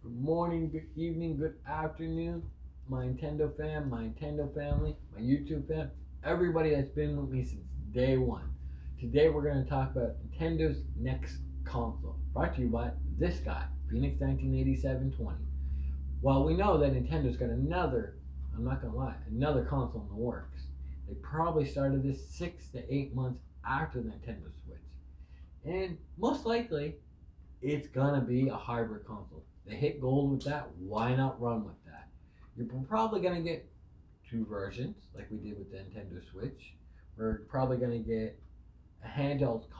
Good morning, good evening, good afternoon, my Nintendo fam, my Nintendo family, my YouTube fam, everybody that's been with me since day one. Today we're going to talk about Nintendo's next console, brought to you by this guy, Phoenix 198720. Well, we know that Nintendo's got another, I'm not going to lie, another console in the works. They probably started this 6 to 8 months after the Nintendo Switch. And most likely, it's gonna be a hybrid console. They hit gold with that. Why not run with that? You're probably gonna get two versions, like we did with the Nintendo Switch. We're probably gonna get a handheld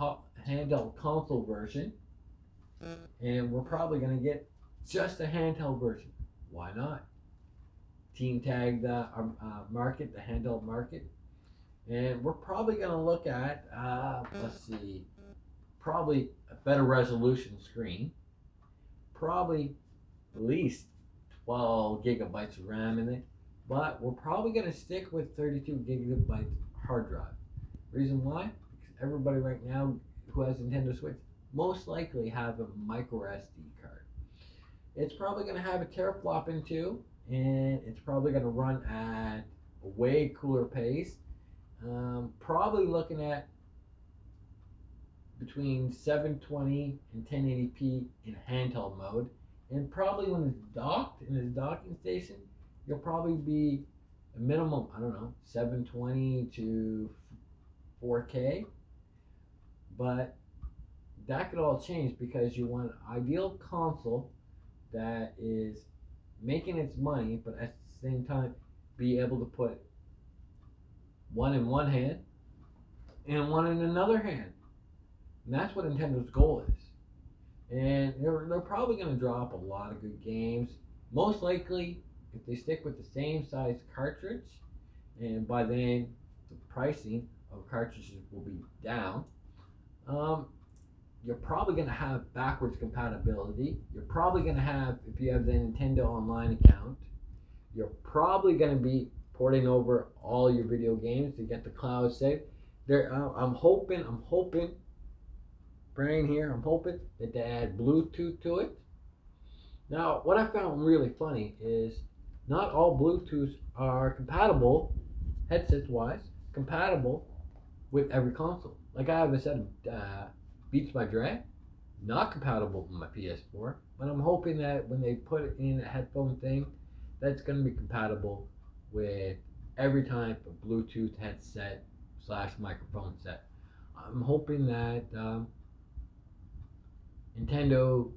console version, and we're probably gonna get just a handheld version. Why not? Team tag the market, the handheld market, and we're probably gonna look at let's see, probably a better resolution screen, probably at least 12 gigabytes of RAM in it, but we're probably going to stick with 32 gigabyte hard drive. Reason why? Because everybody right now who has Nintendo Switch most likely have a micro SD card. It's probably going to have a teraflop in too, and it's probably going to run at a way cooler pace. Probably looking at between 720 and 1080p in handheld mode. And probably when it's docked in its docking station, you'll probably be a minimum, I don't know, 720 to 4K. But that could all change because you want an ideal console that is making its money, but at the same time be able to put one in one hand and one in another hand. And that's what Nintendo's goal is. And they're probably going to drop a lot of good games. Most likely, if they stick with the same size cartridge, and by then the pricing of cartridges will be down, um, you're probably going to have backwards compatibility. You're probably going to have, if you have the Nintendo Online account, you're probably going to be porting over all your video games to get the cloud safe. I'm hoping, praying here, I'm hoping that they add Bluetooth to it. Now, what I found really funny is not all Bluetooths are compatible, headsets wise, compatible with every console. Like I have a set of Beats by Dre, not compatible with my PS4, but I'm hoping that when they put it in a headphone thing, that's going to be compatible with every type of Bluetooth headset slash microphone set. I'm hoping that Nintendo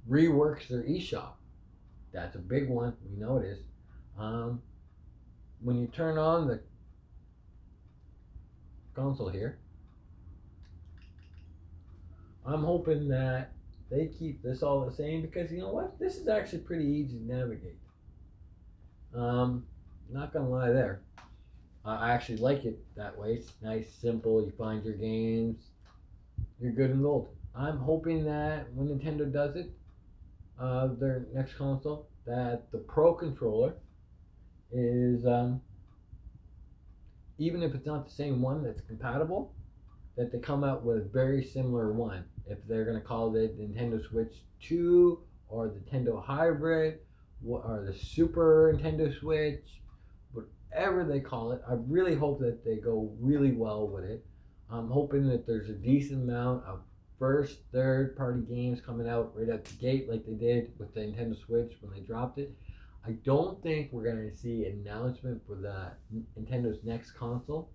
reworks their eShop. That's a big one. We know it is. Um, when you turn on the console here, I'm hoping that they keep this all the same because you know what? This is actually pretty easy to navigate. Not gonna lie there. I actually like it that way. It's nice, simple. You find your games, you're good and gold. I'm hoping that when Nintendo does it, their next console, that the Pro controller is even if it's not the same one that's compatible, that they come out with a very similar one. If they're going to call it Nintendo Switch 2 or the Nintendo Hybrid or the Super Nintendo Switch, whatever they call it, I really hope that they go really well with it. I'm hoping that there's a decent amount of first, third party games coming out right out the gate like they did with the Nintendo Switch when they dropped it. I don't think we're going to see an announcement for the Nintendo's next console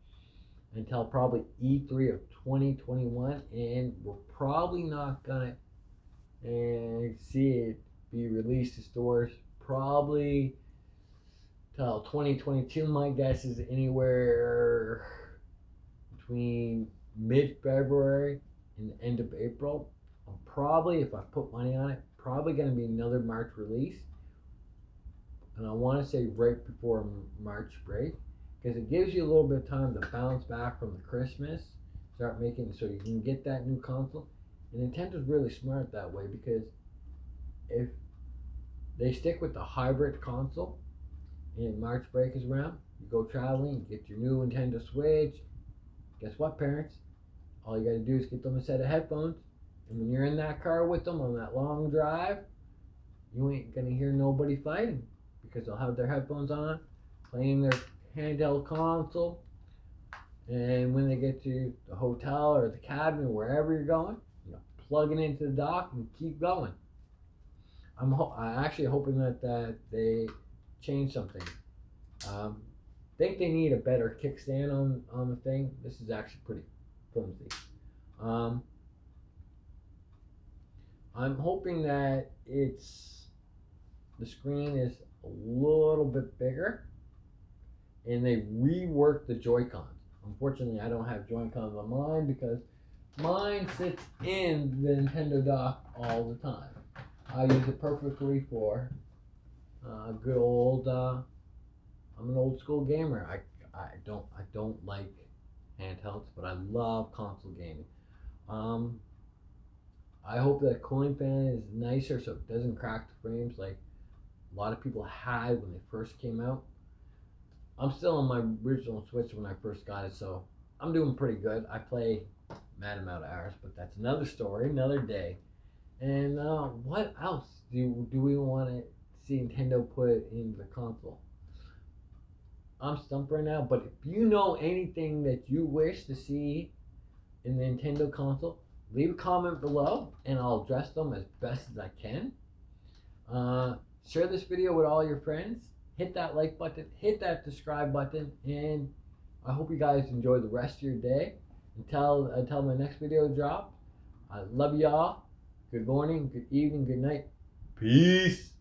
until probably E3 of 2021, and we're probably not going to see it be released to stores probably till 2022. My guess is anywhere between mid-February and the end of April. I'm probably, if I put money on it, probably going to be another March release. And I want to say right before March break because it gives you a little bit of time to bounce back from the Christmas, start making so you can get that new console. And Nintendo's really smart that way because if they stick with the hybrid console and March break is around, you go traveling, you get your new Nintendo Switch. Guess what, parents? All you got to do is get them a set of headphones, and when you're in that car with them on that long drive, you ain't gonna hear nobody fighting because they'll have their headphones on, playing their handheld console, and when they get to the hotel or the cabin or wherever you're going, plug it into the dock and keep going. I'm actually hoping that they change something. Think they need a better kickstand on the thing. This is actually pretty flimsy. Um, I'm hoping that the screen is a little bit bigger, and they rework the Joy-Cons. Unfortunately, I don't have Joy-Cons on mine because mine sits in the Nintendo dock all the time. I use it perfectly for good old. I'm an old school gamer. I don't like handhelds, but I love console gaming. Um, I hope that cooling fan is nicer so it doesn't crack the frames like a lot of people had when they first came out. I'm still on my original Switch when I first got it, so I'm doing pretty good. I play mad amount of hours, but that's another story, another day. And what else do we want to see Nintendo put into the console? I'm stumped right now, but if you know anything that you wish to see in the Nintendo console, leave a comment below and I'll address them as best as I can. Share this video with all your friends. Hit that like button, hit that subscribe button, and I hope you guys enjoy the rest of your day. Until my next video drop, I love y'all. Good morning, good evening, good night. Peace.